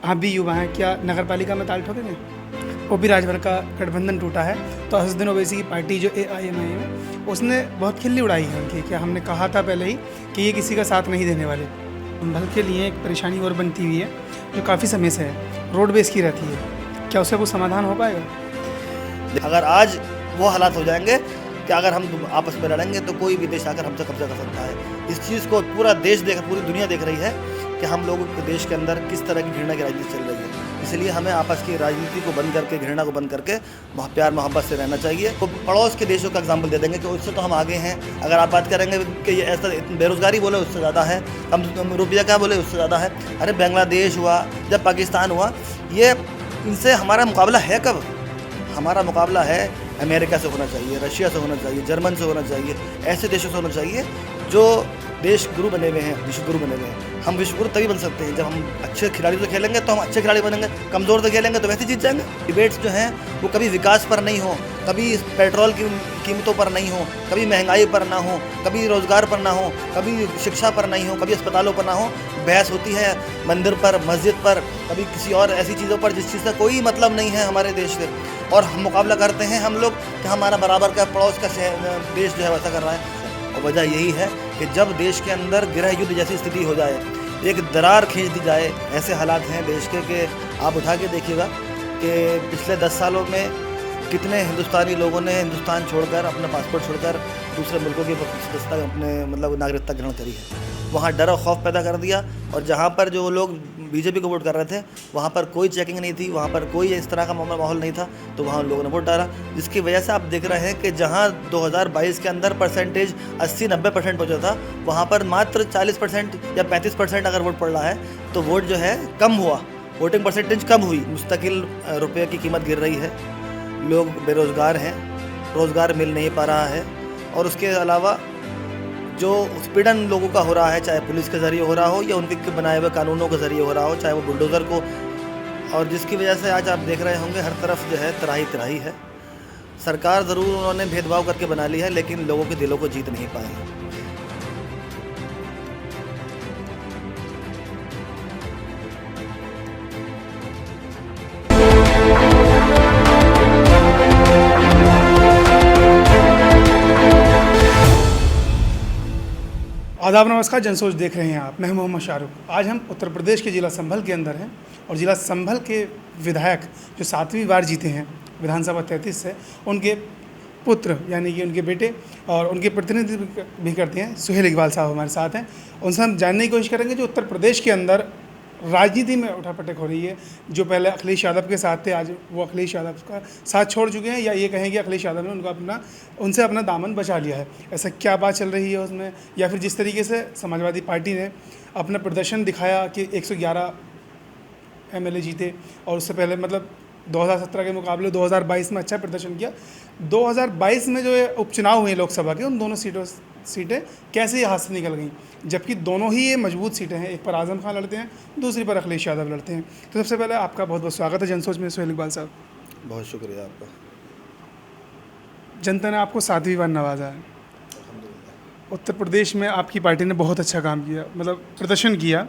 आप भी युवा हैं, क्या नगर पालिका में ताल ठोकेंगे? ओपी राजभर का गठबंधन टूटा है तो असदुद्दीन ओवैसी की पार्टी जो AIMIM है उसने बहुत खिल्ली उड़ाई है उनकी। क्या हमने कहा था पहले ही कि ये किसी का साथ नहीं देने वाले। संभल के लिए एक परेशानी और बनती हुई है जो काफ़ी समय से है, रोड बेस की रहती है। क्या उसका कोई समाधान हो पाएगा? अगर आज वो हालात हो जाएंगे कि अगर हम आपस में लड़ेंगे तो कोई भी देश आकर हमसे कब्जा कर सकता है। इस चीज़ को पूरा देश पूरी दुनिया देख रही है कि हम लोगों के देश के अंदर किस तरह की घृणा की राजनीति चल रही है। इसलिए हमें आपस की राजनीति को बंद करके, घृणा को बंद करके प्यार मोहब्बत से रहना चाहिए। तो पड़ोस के देशों का एग्जाम्पल दे देंगे कि उससे तो हम आगे हैं। अगर आप बात करेंगे कि ये ऐसा बेरोजगारी बोले उससे ज़्यादा है, कम रुपया क्या बोले उससे ज़्यादा है। अरे बांग्लादेश हुआ, जब पाकिस्तान हुआ, ये इनसे हमारा मुकाबला है कब? हमारा मुकाबला है अमेरिका से होना चाहिए, रशिया से होना चाहिए, जर्मन से होना चाहिए, ऐसे देशों से होना चाहिए जो देश गुरु बने हुए हैं, विश्व गुरु बने हुए हैं। हम विश्व गुरु तभी बन सकते हैं जब हम अच्छे खिलाड़ी से खेलेंगे तो हम अच्छे खिलाड़ी बनेंगे, कमज़ोर से खेलेंगे तो वैसे जीत जाएंगे। डिबेट्स जो हैं वो कभी विकास पर नहीं हो, कभी पेट्रोल की कीमतों पर नहीं हो, कभी महंगाई पर ना हो, कभी रोज़गार पर ना हो, कभी शिक्षा पर नहीं हो, कभी अस्पतालों पर ना हो। बहस होती है मंदिर पर, मस्जिद पर, कभी किसी और ऐसी चीज़ों पर जिस चीज़ का कोई मतलब नहीं है हमारे देश से। और हम मुकाबला करते हैं हम लोग कि हमारा बराबर का पड़ोस का देश जो है वैसा कर रहा है। और वजह यही है कि जब देश के अंदर गृह युद्ध जैसी स्थिति हो जाए, एक दरार खींच दी जाए, ऐसे हालात हैं देश के कि आप उठा के देखिएगा कि पिछले 10 सालों में कितने हिंदुस्तानी लोगों ने हिंदुस्तान छोड़कर, अपना पासपोर्ट छोड़कर दूसरे मुल्कों की अपने नागरिकता ग्रहण करी है। वहाँ डर और खौफ पैदा कर दिया। और जहाँ पर जो लोग बीजेपी को वोट कर रहे थे वहाँ पर कोई चेकिंग नहीं थी, वहाँ पर कोई इस तरह का माहौल नहीं था, तो वहाँ लोगों ने वोट डाला। जिसकी वजह से आप देख रहे हैं कि जहाँ 2022 के अंदर परसेंटेज 80-90% पहुँचा था, वहाँ पर मात्र 40% या 35% अगर वोट पड़ रहा है तो वोट जो है कम हुआ, वोटिंग परसेंटेज कम हुई। मुस्तकिल रुपये की कीमत गिर रही है, लोग बेरोज़गार हैं, रोज़गार मिल नहीं पा रहा है। और उसके अलावा जो उत्पीड़न लोगों का हो रहा है, चाहे पुलिस के ज़रिए हो रहा हो या उनके बनाए हुए कानूनों के ज़रिए हो रहा हो, चाहे वो बुलडोज़र को, और जिसकी वजह से आज आप देख रहे होंगे हर तरफ जो है तराही तराही है। सरकार ज़रूर उन्होंने भेदभाव करके बना ली है, लेकिन लोगों के दिलों को जीत नहीं पाए हैं। आदाब, नमस्कार। जनसोच देख रहे हैं आप। मैं मोहम्मद शाहरुख। आज हम उत्तर प्रदेश के ज़िला संभल के अंदर हैं और ज़िला संभल के विधायक जो 7वीं बार जीते हैं विधानसभा 33 से, उनके पुत्र यानी कि उनके बेटे और उनके प्रतिनिधित्व भी करते हैं सुहेल इकबाल साहब हमारे साथ हैं। उनसे हम जानने की कोशिश करेंगे जो उत्तर प्रदेश के अंदर राजनीति में उठापटक हो रही है। जो पहले अखिलेश यादव के साथ थे, आज वो अखिलेश यादव का साथ छोड़ चुके हैं, या ये कहें कि अखिलेश यादव ने उनसे अपना दामन बचा लिया है। ऐसा क्या बात चल रही है उसमें, या फिर जिस तरीके से समाजवादी पार्टी ने अपना प्रदर्शन दिखाया कि 111 MLA जीते, और उससे पहले 2017 के मुकाबले 2022 में अच्छा प्रदर्शन किया। 2022 में जो उपचुनाव हुए लोकसभा के, उन दोनों सीटें कैसे यहाँ से निकल गई, जबकि दोनों ही ये मजबूत सीटें हैं। एक पर आजम खान लड़ते हैं, दूसरी पर अखिलेश यादव लड़ते हैं। तो सबसे पहले आपका बहुत बहुत स्वागत है जनसोच में सुहेल इकबाल साहब। बहुत शुक्रिया आपका। जनता ने आपको 7वीं बार नवाजा है। उत्तर प्रदेश में आपकी पार्टी ने बहुत अच्छा काम किया, प्रदर्शन किया।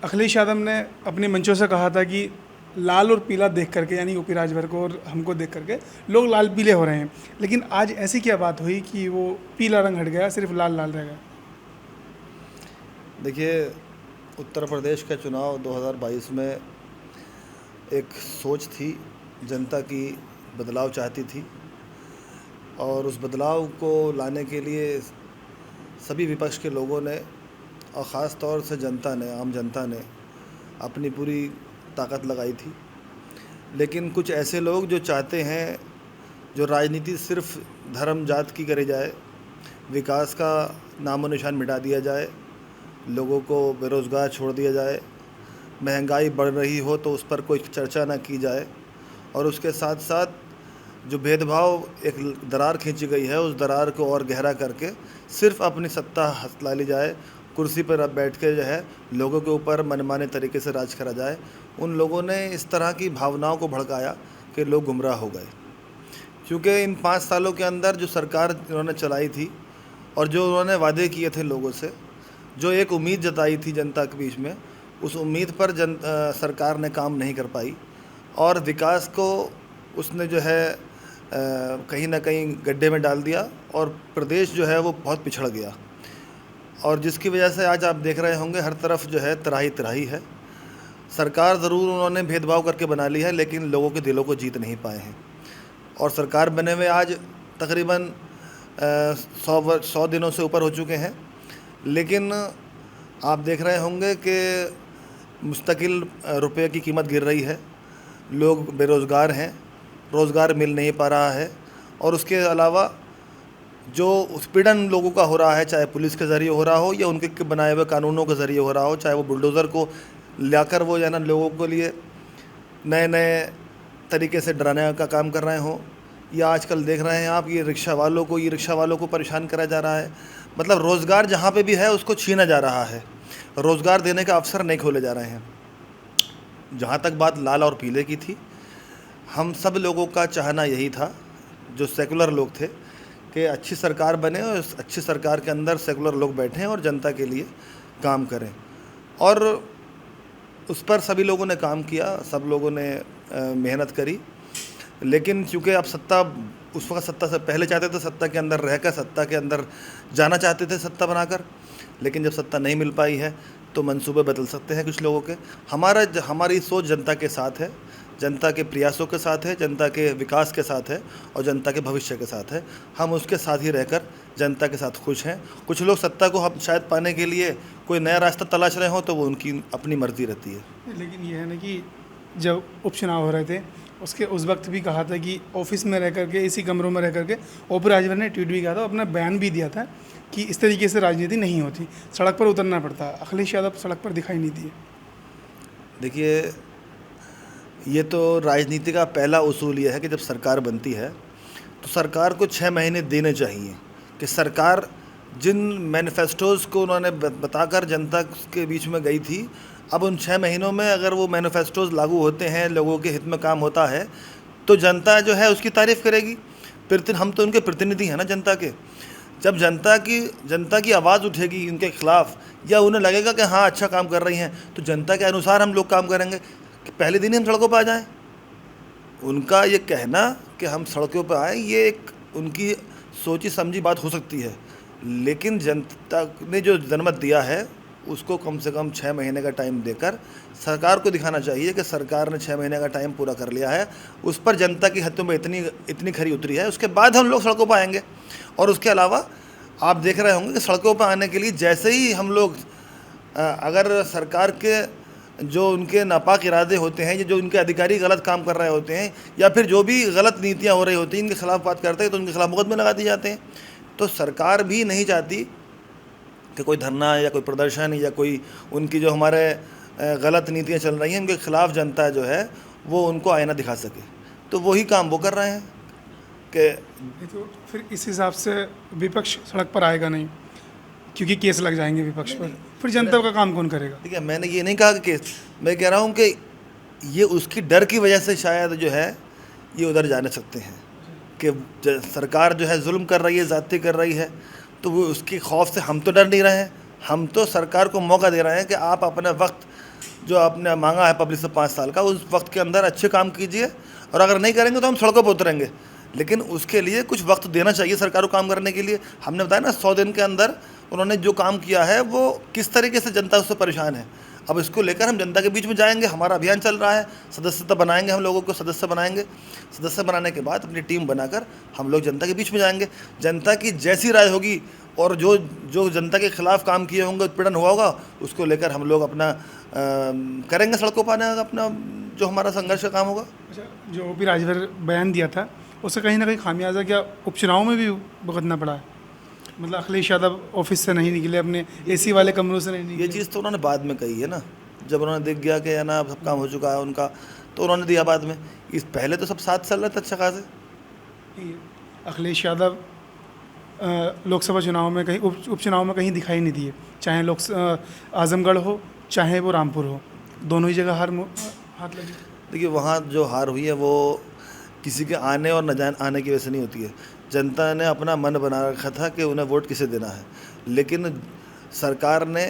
अखिलेश यादव ने अपने मंचों से कहा था कि लाल और पीला देख करके, यानी यूपी राजभर को और हमको देख करके लोग लाल पीले हो रहे हैं, लेकिन आज ऐसी क्या बात हुई कि वो पीला रंग हट गया, सिर्फ लाल लाल रह गया? देखिए, उत्तर प्रदेश का चुनाव 2022 में एक सोच थी, जनता की बदलाव चाहती थी, और उस बदलाव को लाने के लिए सभी विपक्ष के लोगों ने और ख़ास तौर से जनता ने, आम जनता ने अपनी पूरी ताकत लगाई थी। लेकिन कुछ ऐसे लोग जो चाहते हैं जो राजनीति सिर्फ धर्म जात की करी जाए, विकास का नामो निशान मिटा दिया जाए, लोगों को बेरोज़गार छोड़ दिया जाए, महंगाई बढ़ रही हो तो उस पर कोई चर्चा ना की जाए, और उसके साथ साथ जो भेदभाव एक दरार खींची गई है उस दरार को और गहरा करके सिर्फ अपनी सत्ता हथला ली जाए, कुर्सी पर अब बैठ के जो है लोगों के ऊपर मनमाने तरीके से राज करा जाए। उन लोगों ने इस तरह की भावनाओं को भड़काया कि लोग गुमराह हो गए। क्योंकि इन 5 सालों के अंदर जो सरकार उन्होंने चलाई थी और जो उन्होंने वादे किए थे लोगों से, जो एक उम्मीद जताई थी जनता के बीच में, उस उम्मीद पर सरकार ने काम नहीं कर पाई और विकास को उसने जो है कहीं ना कहीं गड्ढे में डाल दिया और प्रदेश जो है वो बहुत पिछड़ गया। और जिसकी वजह से आज आप देख रहे होंगे हर तरफ जो है तराही तराही है। सरकार ज़रूर उन्होंने भेदभाव करके बना ली है, लेकिन लोगों के दिलों को जीत नहीं पाए हैं। और सरकार बने हुए आज तकरीबन 100 दिनों से ऊपर हो चुके हैं, लेकिन आप देख रहे होंगे कि मुस्तकिल रुपए की कीमत गिर रही है, लोग बेरोज़गार हैं, रोज़गार मिल नहीं पा रहा है। और उसके अलावा जो उत्पीड़न लोगों का हो रहा है, चाहे पुलिस के ज़रिए हो रहा हो या उनके बनाए हुए कानूनों के ज़रिए हो रहा हो, चाहे वो बुलडोज़र को लाकर वो ना लोगों के लिए नए नए तरीके से डराने का काम कर रहे हों, या आजकल देख रहे हैं आप ये रिक्शा वालों को परेशान करा जा रहा है। मतलब रोज़गार जहाँ पे भी है उसको छीना जा रहा है, रोज़गार देने का अवसर नहीं खोले जा रहे हैं। जहाँ तक बात लाल और पीले की थी, हम सब लोगों का चाहना यही था, जो सेकुलर लोग थे, कि अच्छी सरकार बने और उस अच्छी सरकार के अंदर सेकुलर लोग बैठें और जनता के लिए काम करें। और उस पर सभी लोगों ने काम किया, सब लोगों ने मेहनत करी। लेकिन चूँकि आप सत्ता उस वक्त सत्ता से पहले चाहते थे, सत्ता के अंदर रहकर सत्ता के अंदर जाना चाहते थे सत्ता बनाकर, लेकिन जब सत्ता नहीं मिल पाई है तो मंसूबे बदल सकते हैं कुछ लोगों के। हमारी सोच जनता के साथ है, जनता के प्रयासों के साथ है, जनता के विकास के साथ है और जनता के भविष्य के साथ है। हम उसके साथ ही रहकर जनता के साथ खुश हैं। कुछ लोग सत्ता को हम शायद पाने के लिए कोई नया रास्ता तलाश रहे हों, तो वो उनकी अपनी मर्जी रहती है। लेकिन ये है ना कि जब उपचुनाव हो रहे थे उसके उस वक्त भी कहा था कि ऑफिस में रह करके, इसी कमरों में रह करके ओपी राजभर ने ट्वीट भी किया था, अपना बयान भी दिया था कि इस तरीके से राजनीति नहीं होती, सड़क पर उतरना पड़ता। अखिलेश यादव सड़क पर दिखाई नहीं दिए। देखिए, ये तो राजनीति का पहला उसूल ये है कि जब सरकार बनती है तो सरकार को 6 महीने देने चाहिए कि सरकार जिन मैनिफेस्टोज़ को उन्होंने बताकर जनता के बीच में गई थी, अब उन 6 महीनों में अगर वो मैनिफेस्टोज़ लागू होते हैं, लोगों के हित में काम होता है, तो जनता जो है उसकी तारीफ़ करेगी। हम तो उनके प्रतिनिधि हैं ना जनता के। जब जनता की आवाज़ उठेगी इनके ख़िलाफ़, या उन्हें लगेगा कि हाँ अच्छा काम कर रही हैं, तो जनता के अनुसार हम लोग काम करेंगे। कि पहले दिन ही हम सड़कों पर आ जाएं। उनका ये कहना कि हम सड़कों पर आएँ, ये एक उनकी सोची समझी बात हो सकती है, लेकिन जनता ने जो जनमत दिया है उसको कम से कम 6 महीने का टाइम देकर सरकार को दिखाना चाहिए कि सरकार ने 6 महीने का टाइम पूरा कर लिया है, उस पर जनता की हथों में इतनी खरी उतरी है। उसके बाद हम लोग सड़कों पर आएंगे। और उसके अलावा आप देख रहे होंगे कि सड़कों पर आने के लिए जैसे ही हम लोग अगर सरकार के जो उनके नापाक इरादे होते हैं, जो उनके अधिकारी गलत काम कर रहे होते हैं, या फिर जो भी गलत नीतियाँ हो रही होती हैं, इनके खिलाफ़ बात करते हैं तो उनके खिलाफ़ मुकदमे लगा दिए जाते हैं। तो सरकार भी नहीं चाहती कि कोई धरना या कोई प्रदर्शन या कोई उनकी जो हमारे गलत नीतियाँ चल रही हैं उनके खिलाफ़ जनता जो है वो उनको आईना दिखा सके। तो वही काम वो कर रहे हैं कि तो फिर इस हिसाब से विपक्ष सड़क पर आएगा नहीं, क्योंकि केस लग जाएंगे विपक्ष पर, फिर जनता का काम कौन करेगा? ठीक है, मैंने ये नहीं कहा कि केस, मैं कह रहा हूँ कि ये उसकी डर की वजह से शायद जो है ये उधर जा नहीं सकते हैं कि सरकार जो है जुल्म कर रही है, ज़्यादती कर रही है, तो वो उसके खौफ से हम तो डर नहीं रहे हैं। हम तो सरकार को मौका दे रहे हैं कि आप अपना वक्त जो आपने मांगा है पब्लिक से 5 साल का, उस वक्त के अंदर अच्छे काम कीजिए, और अगर नहीं करेंगे तो हम सड़कों पर उतरेंगे। लेकिन उसके लिए कुछ वक्त देना चाहिए सरकार को काम करने के लिए। हमने बताया ना 100 दिन के अंदर उन्होंने जो काम किया है वो किस तरीके से जनता उससे परेशान है। अब इसको लेकर हम जनता के बीच में जाएंगे, हमारा अभियान चल रहा है, सदस्यता बनाएंगे, हम लोगों को सदस्य बनाएंगे। सदस्य बनाने के बाद अपनी टीम बनाकर हम लोग जनता के बीच में जाएंगे। जनता की जैसी राय होगी और जो जनता के खिलाफ़ काम किए होंगे, उत्पीड़न हुआ होगा, उसको लेकर हम लोग अपना करेंगे सड़कों पर आने का अपना जो हमारा संघर्ष का काम होगा। अच्छा, जो ओपी राजभर बयान दिया था उससे कहीं ना कहीं खामियाजा क्या उपचुनाव में भी भुगतना पड़ा है? मतलब अखिलेश यादव ऑफिस से नहीं निकले, अपने एसी वाले कमरों से नहीं निकले। ये चीज़ तो उन्होंने बाद में कही है ना, जब उन्होंने देख गया कि है ना सब काम हो चुका है उनका, तो उन्होंने दिया बाद में। इस पहले तो सब साथ चल रहे थे अच्छा खासे। अखिलेश यादव लोकसभा चुनाव में कहीं उपचुनाव में कहीं दिखाई नहीं दिए, चाहे आजमगढ़ हो चाहे वो रामपुर हो, दोनों ही जगह हाथ लगी। देखिए, वहाँ जो हार हुई है वो किसी के आने और न आने की वजह से नहीं होती है। जनता ने अपना मन बना रखा था कि उन्हें वोट किसे देना है, लेकिन सरकार ने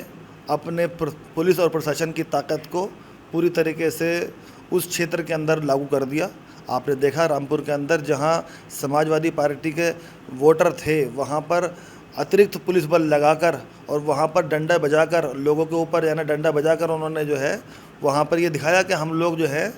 अपने पुलिस और प्रशासन की ताकत को पूरी तरीके से उस क्षेत्र के अंदर लागू कर दिया। आपने देखा रामपुर के अंदर जहां समाजवादी पार्टी के वोटर थे, वहां पर अतिरिक्त पुलिस बल लगाकर और वहां पर डंडा बजाकर लोगों के ऊपर यानी डंडा बजाकर उन्होंने जो है वहां पर ये दिखाया कि हम लोग जो है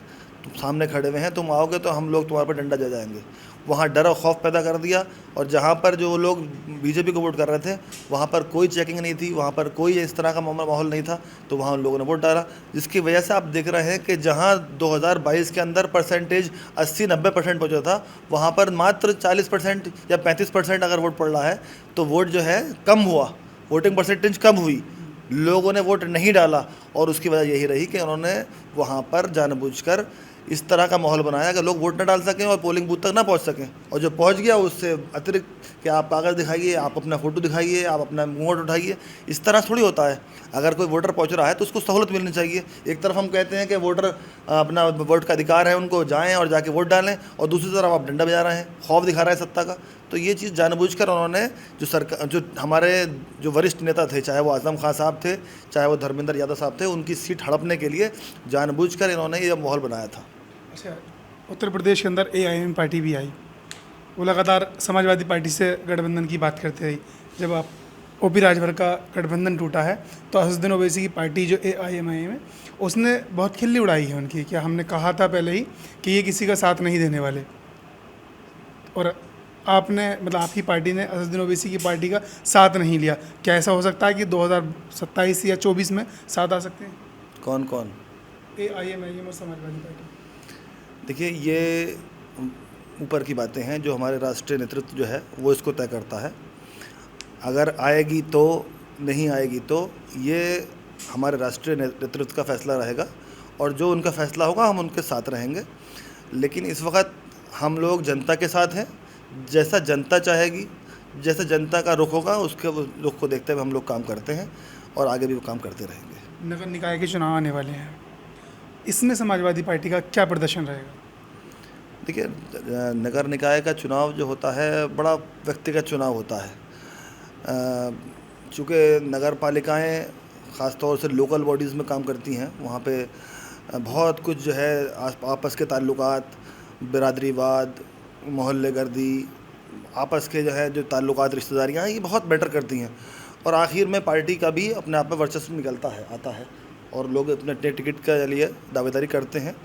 तुम सामने खड़े हुए हैं, तुम आओगे तो हम लोग तुम्हारे पर डंडा जा जाएंगे। वहाँ डर और खौफ पैदा कर दिया। और जहाँ पर जो लोग बीजेपी को वोट कर रहे थे वहाँ पर कोई चेकिंग नहीं थी, वहाँ पर कोई इस तरह का माहौल नहीं था, तो वहाँ उन लोगों ने वोट डाला, जिसकी वजह से आप देख रहे हैं कि जहाँ 2022 के अंदर परसेंटेज 80-90% पहुँचा था, वहाँ पर मात्र 40% या 35% अगर वोट पड़ रहा है तो वोट जो है कम हुआ, वोटिंग परसेंटेज कम हुई, लोगों ने वोट नहीं डाला। और उसकी वजह यही रही कि उन्होंने वहाँ पर जानबूझकर इस तरह का माहौल बनाया कि लोग वोट न डाल सकें और पोलिंग बूथ तक ना पहुंच सकें। और जो पहुंच गया उससे अतिरिक्त कि आप कागज़ दिखाइए, आप अपना फ़ोटो दिखाइए, आप अपना वोट उठाइए, इस तरह थोड़ी होता है। अगर कोई वोटर पहुंच रहा है तो उसको सहूलत मिलनी चाहिए। एक तरफ हम कहते हैं कि वोटर अपना वोट का अधिकार है, उनको जाएँ और जाके वोट डालें, और दूसरी तरफ आप डंडा बजा रहे हैं, खौफ दिखा रहे हैं सत्ता का। तो ये चीज़ जानबूझकर उन्होंने जो हमारे जो वरिष्ठ नेता थे, चाहे वो आज़म खान साहब थे, चाहे वो धर्मेंद्र यादव साहब थे, उनकी सीट हड़पने के लिए जानबूझकर इन्होंने ये माहौल बनाया था। अच्छा, उत्तर प्रदेश के अंदर AIM पार्टी भी आई, वो लगातार समाजवादी पार्टी से गठबंधन की बात करते रही। जब आप OP राजभर का गठबंधन टूटा है तो असदुद्दीन ओवैसी की पार्टी जो AIM है उसने बहुत खिल्ली उड़ाई है उनकी, क्या हमने कहा था पहले ही कि ये किसी का साथ नहीं देने वाले, और आपने मतलब आपकी पार्टी ने असदुद्दीन ओवैसी की पार्टी का साथ नहीं लिया। क्या ऐसा हो सकता है कि 2027 या 24 में साथ आ सकते हैं? कौन कौन? AIM और समाजवादी पार्टी। देखिए, ये ऊपर की बातें हैं, जो हमारे राष्ट्रीय नेतृत्व जो है वो इसको तय करता है। अगर आएगी तो, नहीं आएगी तो, ये हमारे राष्ट्रीय नेतृत्व का फैसला रहेगा, और जो उनका फैसला होगा हम उनके साथ रहेंगे। लेकिन इस वक्त हम लोग जनता के साथ हैं। जैसा जनता चाहेगी, जैसा जनता का रुख होगा, उसके रुख को देखते हुए हम लोग काम करते हैं और आगे भी वो काम करते रहेंगे। नगर निकाय के चुनाव आने वाले हैं, इसमें समाजवादी पार्टी का क्या प्रदर्शन रहेगा? देखिए, नगर निकाय का चुनाव जो होता है बड़ा व्यक्तिगत चुनाव होता है। चूँकि नगर पालिकाएँ ख़ास तौर से लोकल बॉडीज़ में काम करती हैं, वहाँ पे बहुत कुछ जो है आपस के ताल्लुकात, बिरादरीवाद, मोहल्ले गर्दी, आपस के जो है जो ताल्लुकात, रिश्तेदारियाँ, ये बहुत मैटर करती हैं। और आखिर में पार्टी का भी अपने आप में वर्चस्व निकलता है, आता है, और लोग अपने टिकट के लिए दावेदारी करते हैं।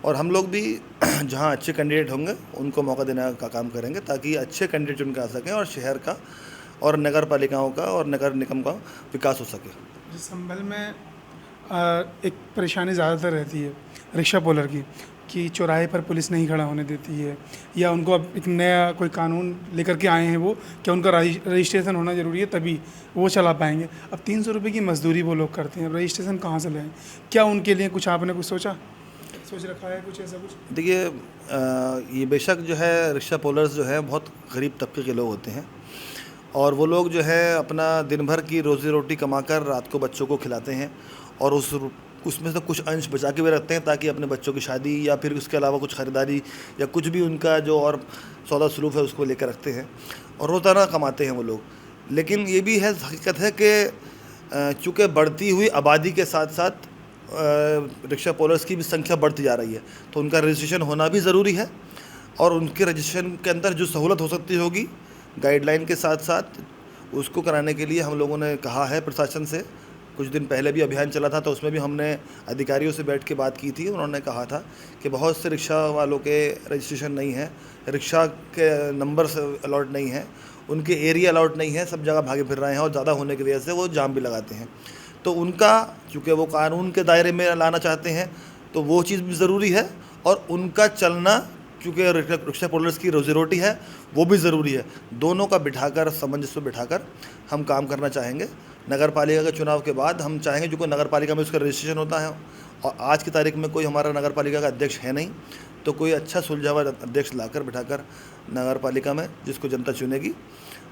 और हम लोग भी जहां अच्छे कैंडिडेट होंगे उनको मौका देने का काम करेंगे, ताकि अच्छे कैंडिडेट चुन के आ सकें और शहर का और नगर पालिकाओं का और नगर निगम का विकास हो सके। संभल में एक परेशानी ज़्यादातर रहती है रिक्शा पुलर की, कि चौराहे पर पुलिस नहीं खड़ा होने देती है, या उनको अब एक नया कोई कानून लेकर के आए हैं वो, कि उनका रजिस्ट्रेशन होना ज़रूरी है तभी वो चला पाएंगे। अब 300 रुपये की मजदूरी वो लोग करते हैं, अब रजिस्ट्रेशन कहाँ से लें? क्या उनके लिए कुछ आपने कुछ सोच रखा है, कुछ ऐसा कुछ? देखिए, ये बेशक जो है रिक्शा पुलर्स जो है बहुत गरीब तबके के लोग होते हैं, और वो लोग जो है अपना दिन भर की रोज़ी रोटी कमाकर रात को बच्चों को खिलाते हैं, और उसमें से कुछ अंश बचा के भी रखते हैं ताकि अपने बच्चों की शादी या फिर उसके अलावा कुछ ख़रीदारी या कुछ भी उनका जो और सौदा सलूफ है उसको लेकर रखते हैं, और रोज़ाना कमाते हैं वो लोग। लेकिन ये भी है, हकीकत है कि चूँकि बढ़ती हुई आबादी के साथ साथ रिक्शा पुलर्स की भी संख्या बढ़ती जा रही है, तो उनका रजिस्ट्रेशन होना भी ज़रूरी है। और उनके रजिस्ट्रेशन के अंदर जो सहूलत हो सकती होगी गाइडलाइन के साथ साथ, उसको कराने के लिए हम लोगों ने कहा है प्रशासन से। कुछ दिन पहले भी अभियान चला था, तो उसमें भी हमने अधिकारियों से बैठ के बात की थी। उन्होंने कहा था कि बहुत से रिक्शा वालों के रजिस्ट्रेशन नहीं है, रिक्शा के नंबर अलॉट नहीं है, उनके एरिया अलॉट नहीं है, सब जगह भागे फिर रहे हैं, और ज़्यादा होने की वजह से वो जाम भी लगाते हैं। तो उनका, चूँकि वो कानून के दायरे में लाना चाहते हैं, तो वो चीज़ भी ज़रूरी है, और उनका चलना, चूँकि रिक्शा पुलर्स की रोज़ी रोटी है, वो भी ज़रूरी है। दोनों का बिठाकर, सामंजस्य बिठाकर हम काम करना चाहेंगे। नगर पालिका के चुनाव के बाद हम चाहेंगे, जो नगर पालिका में उसका रजिस्ट्रेशन होता है, और आज की तारीख में कोई हमारा नगर पालिका का अध्यक्ष है नहीं, तो कोई अच्छा सुलझा हुआ अध्यक्ष लाकर बिठाकर नगर पालिका में, जिसको जनता चुनेगी,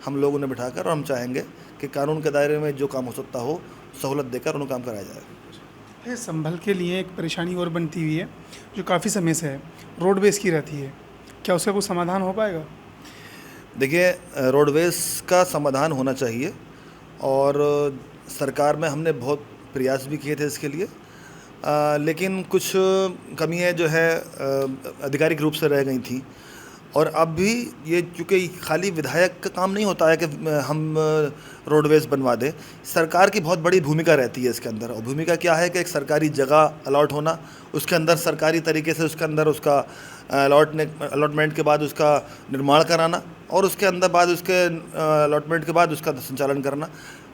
हम लोग उन्हें बिठाकर, और हम चाहेंगे कि कानून के दायरे में जो काम हो सकता हो सहूलत देकर उन्हें काम कराया जाए। संभल के लिए एक परेशानी और बनती हुई है जो काफ़ी समय से है, रोडवेज़ की रहती है, क्या उसका कोई समाधान हो पाएगा? देखिए, रोडवेज़ का समाधान होना चाहिए, और सरकार में हमने बहुत प्रयास भी किए थे इसके लिए, लेकिन कुछ कमियाँ जो है आधिकारिक रूप से रह गई थी। और अब भी ये चूँकि खाली विधायक का काम नहीं होता है कि हम रोडवेज़ बनवा दें, सरकार की बहुत बड़ी भूमिका रहती है इसके अंदर। और भूमिका क्या है कि एक सरकारी जगह अलॉट होना, उसके अंदर सरकारी तरीके से उसके अंदर उसका अलॉटमेंट के बाद उसका निर्माण कराना, और उसके अंदर बाद उसके अलॉटमेंट के बाद उसका संचालन करना।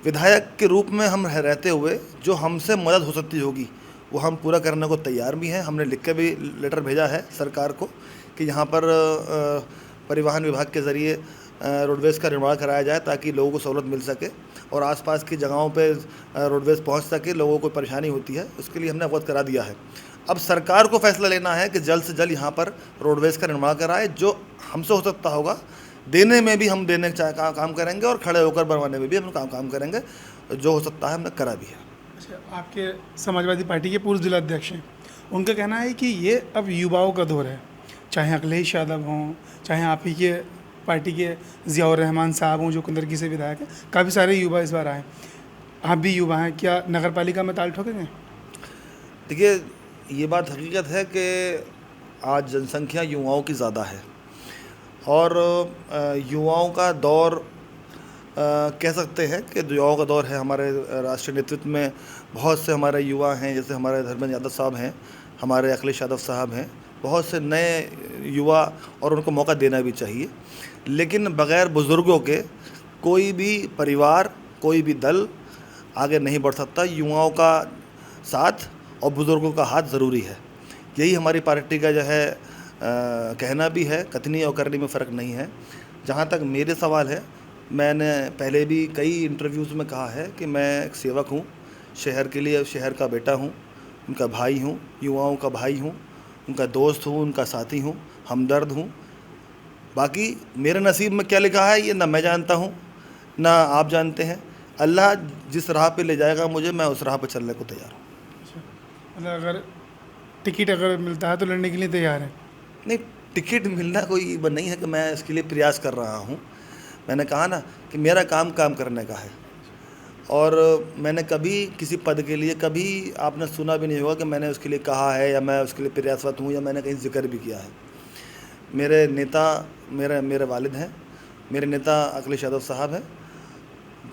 विधायक के रूप में हम रहते हुए जो हमसे मदद हो सकती होगी वो हम पूरा करने को तैयार भी हैं। हमने लिख के भी लेटर भेजा है सरकार को कि यहाँ पर परिवहन विभाग के ज़रिए रोडवेज़ का निर्माण कराया जाए ताकि लोगों को सहूलत मिल सके और आसपास की जगहों पे रोडवेज़ पहुँच सके। लोगों को परेशानी होती है, उसके लिए हमने अवगत करा दिया है। अब सरकार को फैसला लेना है कि जल्द से जल्द यहाँ पर रोडवेज़ का निर्माण कराए। जो हमसे हो सकता होगा देने में भी हम देने का काम करेंगे और खड़े होकर बनवाने में भी हम काम करेंगे। जो हो सकता है हमने करा भी है। अच्छा, आपके समाजवादी पार्टी के पूर्व जिलाध्यक्ष हैं, उनका कहना है कि ये अब युवाओं का दौर है, चाहे अखिलेश यादव हों, चाहे आप ही के पार्टी के ज़ियाउर रहमान साहब हों जो कुंदरकी से विधायक हैं, काफ़ी सारे युवा इस बार आए। आप भी युवा हैं, क्या नगर पालिका में ताल ठोकेंगे? देखिए, ये बात हकीकत है कि आज जनसंख्या युवाओं की ज़्यादा है और युवाओं का दौर कह सकते हैं कि युवाओं का दौर है। हमारे राष्ट्रीय नेतृत्व में बहुत से हमारे युवा हैं, जैसे हमारे धर्मेंद्र यादव साहब हैं, हमारे अखिलेश यादव साहब हैं, बहुत से नए युवा, और उनको मौका देना भी चाहिए। लेकिन बग़ैर बुज़ुर्गों के कोई भी परिवार, कोई भी दल आगे नहीं बढ़ सकता। युवाओं का साथ और बुज़ुर्गों का हाथ ज़रूरी है। यही हमारी पार्टी का जो है कहना भी है, कथनी और करनी में फ़र्क नहीं है। जहाँ तक मेरे सवाल है, मैंने पहले भी कई इंटरव्यूज़ में कहा है कि मैं एक सेवक हूँ, शहर के लिए शहर का बेटा हूँ, उनका भाई हूँ, युवाओं का भाई हूँ, उनका दोस्त हूँ, उनका साथी हूँ, हमदर्द हूँ। बाकी मेरे नसीब में क्या लिखा है ये ना मैं जानता हूँ ना आप जानते हैं। अल्लाह जिस राह पे ले जाएगा मुझे, मैं उस राह पे चलने को तैयार हूँ। मतलब अगर टिकट अगर मिलता है तो लड़ने के लिए तैयार है? नहीं, टिकट मिलना कोई नहीं है कि मैं इसके लिए प्रयास कर रहा हूँ। मैंने कहा ना कि मेरा काम करने का है, और मैंने कभी किसी पद के लिए, कभी आपने सुना भी नहीं होगा कि मैंने उसके लिए कहा है या मैं उसके लिए प्रयासरत हूँ या मैंने कहीं जिक्र भी किया है। मेरे नेता मेरे वालिद हैं, मेरे नेता अखिलेश यादव साहब हैं।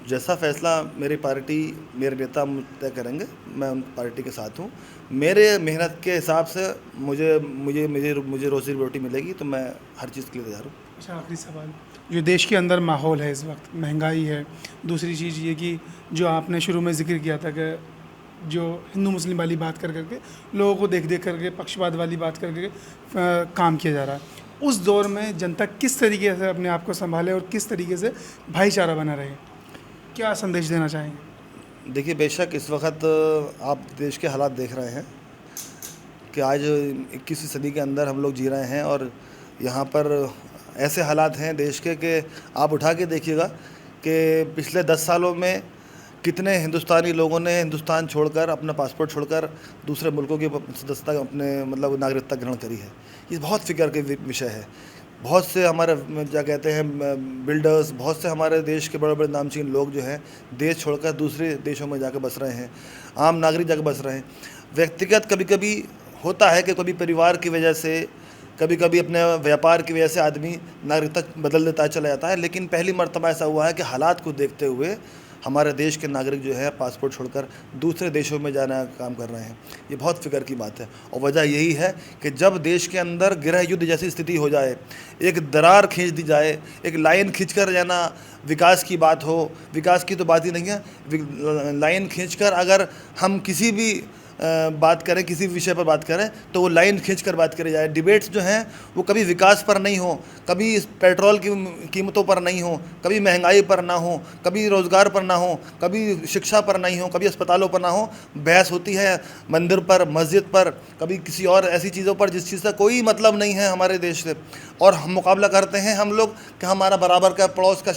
जैसा फैसला मेरी पार्टी, मेरे नेता तय करेंगे, मैं उन पार्टी के साथ हूँ। मेरे मेहनत के हिसाब से मुझे रोज़ी रोटी मिलेगी तो मैं हर चीज़ के लिए तैयार हूँ। अच्छा, आखिरी सवाल, जो देश के अंदर माहौल है इस वक्त, महंगाई है, दूसरी चीज़ ये कि जो आपने शुरू में जिक्र किया था कि जो हिंदू मुस्लिम वाली बात कर करके लोगों को देख करके पक्षपात वाली बात करके काम किया जा रहा है, उस दौर में जनता किस तरीके से अपने आप को संभाले और किस तरीके से भाईचारा बना रहे, क्या संदेश देना चाहेंगे? देखिए, बेशक इस वक्त आप देश के हालात देख रहे हैं कि आज 21वीं सदी के अंदर हम लोग जी रहे हैं, और यहाँ पर ऐसे हालात हैं देश के कि आप उठा के देखिएगा कि पिछले 10 सालों में कितने हिंदुस्तानी लोगों ने हिंदुस्तान छोड़कर, अपना पासपोर्ट छोड़कर दूसरे मुल्कों की सदस्यता, अपने मतलब नागरिकता ग्रहण करी है। ये बहुत फ़िक्र के विषय है। बहुत से हमारे क्या कहते हैं बिल्डर्स, बहुत से हमारे देश के बड़े बड़े नामचीन लोग जो हैं देश छोड़कर दूसरे देशों में जाकर बस रहे हैं, आम नागरिक जाकर बस रहे हैं। व्यक्तिगत कभी कभी होता है कि कभी परिवार की वजह से, कभी कभी अपने व्यापार की वजह से आदमी नागरिकता बदल देता है, चला जाता है। लेकिन पहली मर्तबा ऐसा हुआ है कि हालात को देखते हुए हमारे देश के नागरिक जो है पासपोर्ट छोड़कर दूसरे देशों में जाना काम कर रहे हैं। ये बहुत फ़िक्र की बात है, और वजह यही है कि जब देश के अंदर गृह युद्ध जैसी स्थिति हो जाए, एक दरार खींच दी जाए, एक लाइन खींचकर जाना, विकास की बात हो, विकास की तो बात ही नहीं है, लाइन खींचकर अगर हम किसी भी बात करें, किसी विषय पर बात करें तो वो लाइन खींचकर बात करी जाए। डिबेट्स जो हैं वो कभी विकास पर नहीं हो, कभी पेट्रोल की कीमतों पर नहीं हो, कभी महंगाई पर ना हो, कभी रोज़गार पर ना हो, कभी शिक्षा पर नहीं हो, कभी अस्पतालों पर ना हो। बहस होती है मंदिर पर, मस्जिद पर, कभी किसी और ऐसी चीज़ों पर जिस चीज़ का कोई मतलब नहीं है हमारे देश से, और हम मुकाबला करते हैं हम लोग कि हमारा बराबर का पड़ोस का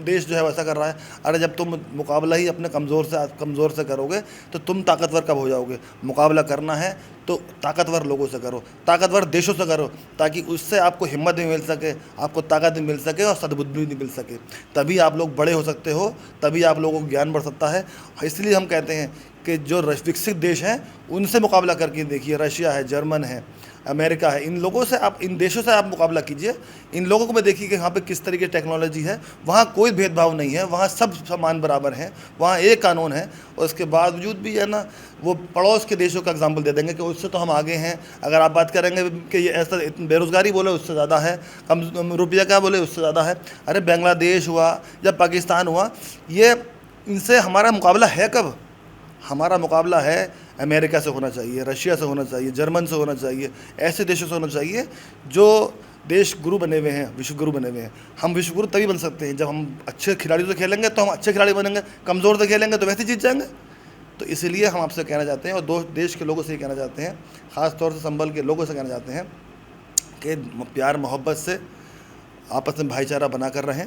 देश जो है वैसा कर रहा है। अरे जब तुम मुकाबला ही अपने कमज़ोर से करोगे तो तुम ताकतवर कब हो जाओगे? मुकाबला करना है तो ताकतवर लोगों से करो, ताकतवर देशों से करो, ताकि उससे आपको हिम्मत भी मिल सके, आपको ताकत भी मिल सके और सद्बुद्धि भी मिल सके। तभी आप लोग बड़े हो सकते हो, तभी आप लोगों को ज्ञान बढ़ सकता है। इसलिए हम कहते हैं कि जो विकसित देश हैं उनसे मुकाबला करके देखिए, रशिया है, जर्मन है, अमेरिका है, इन लोगों से आप, इन देशों से आप मुकाबला कीजिए। इन लोगों को मैं देखिए कि यहाँ पे किस तरीके की टेक्नोलॉजी है। वहाँ कोई भेदभाव नहीं है, वहाँ सब समान बराबर हैं, वहाँ एक कानून है। और उसके बावजूद भी है ना, वो पड़ोस के देशों का एग्जाम्पल दे देंगे कि उससे तो हम आगे हैं। अगर आप बात करेंगे कि ये ऐसा बेरोज़गारी बोले उससे ज़्यादा है, कम रुपया क्या बोले उससे ज़्यादा है। अरे बांग्लादेश हुआ या पाकिस्तान हुआ, ये इनसे हमारा मुकाबला है कब? हमारा मुकाबला है अमेरिका से होना चाहिए, रशिया से होना चाहिए, जर्मन से होना चाहिए, ऐसे देशों से होना चाहिए जो देश गुरु बने हुए हैं, विश्व गुरु बने हुए हैं। हम विश्व गुरु तभी बन सकते हैं जब हम अच्छे खिलाड़ियों से खेलेंगे तो हम अच्छे खिलाड़ी बनेंगे, कमज़ोर से खेलेंगे तो वैसे जीत जाएंगे। तो इसलिए हम आपसे कहना चाहते हैं और दो देश के लोगों से कहना चाहते हैं, ख़ास तौर से संभल के लोगों से कहना चाहते हैं कि प्यार मोहब्बत से आपस में भाईचारा बना कर रहें।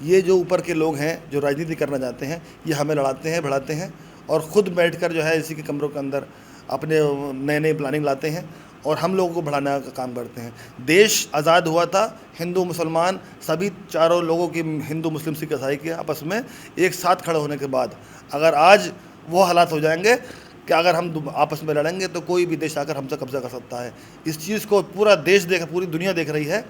ये जो ऊपर के लोग हैं जो राजनीति करना चाहते हैं, ये हमें लड़ाते हैं, बढ़ाते हैं और ख़ुद बैठकर जो है इसी के कमरों के अंदर अपने नए नए प्लानिंग लाते हैं और हम लोगों को बढ़ाने का काम करते हैं। देश आज़ाद हुआ था, हिंदू मुसलमान सभी चारों लोगों की, हिंदू मुस्लिम सिख ईसाई के आपस में एक साथ खड़े होने के बाद अगर आज वो हालात हो जाएंगे कि अगर हम आपस में लड़ेंगे तो कोई भी देश आकर हमसे कब्जा कर सकता है। इस चीज़ को पूरा देश पूरी दुनिया देख रही है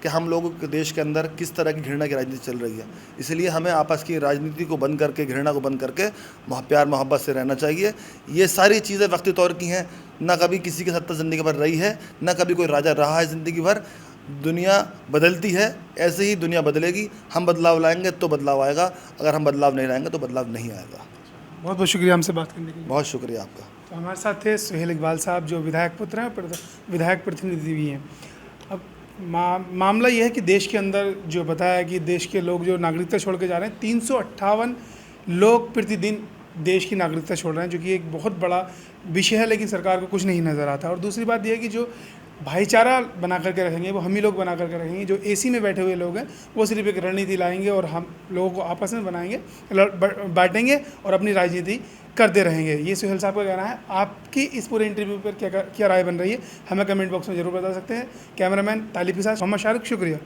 कि हम लोगों के देश के अंदर किस तरह की घृणा की राजनीति चल रही है। इसलिए हमें आपस की राजनीति को बंद करके, घृणा को बंद करके प्यार मोहब्बत से रहना चाहिए। ये सारी चीज़ें वक्ती तौर की हैं, ना कभी किसी की सत्ता ज़िंदगी भर रही है, ना कभी कोई राजा रहा है ज़िंदगी भर। दुनिया बदलती है, ऐसे ही दुनिया बदलेगी। हम बदलाव लाएंगे तो बदलाव आएगा, अगर हम बदलाव नहीं लाएंगे तो बदलाव नहीं आएगा। बहुत बहुत शुक्रिया हमसे बात करने के लिए। बहुत शुक्रिया आपका। तो हमारे साथ थे सुहेल इकबाल साहब, जो विधायक पुत्र हैं, विधायक प्रतिनिधि भी हैं। अब मामला यह है कि देश के अंदर जो बताया कि देश के लोग जो नागरिकता छोड़ के जा रहे हैं, 358 लोग प्रतिदिन देश की नागरिकता छोड़ रहे हैं, जो कि एक बहुत बड़ा विषय है, लेकिन सरकार को कुछ नहीं नज़र आता। और दूसरी बात यह है कि जो भाईचारा बना करके रखेंगे वो हम ही लोग बना करके रखेंगे। जो एसी में बैठे हुए लोग हैं वो सिर्फ एक रणनीति लाएंगे और हम लोगों को आपस में बनाएंगे, बांटेंगे और अपनी राजनीति करते रहेंगे। ये सुहेल साहब का कहना है। आपकी इस पूरे इंटरव्यू पर क्या राय बन रही है, हमें कमेंट बॉक्स में ज़रूर बता सकते हैं। कैमरामैन तालिब के साथ मोहम्मद शाहरुख, शुक्रिया।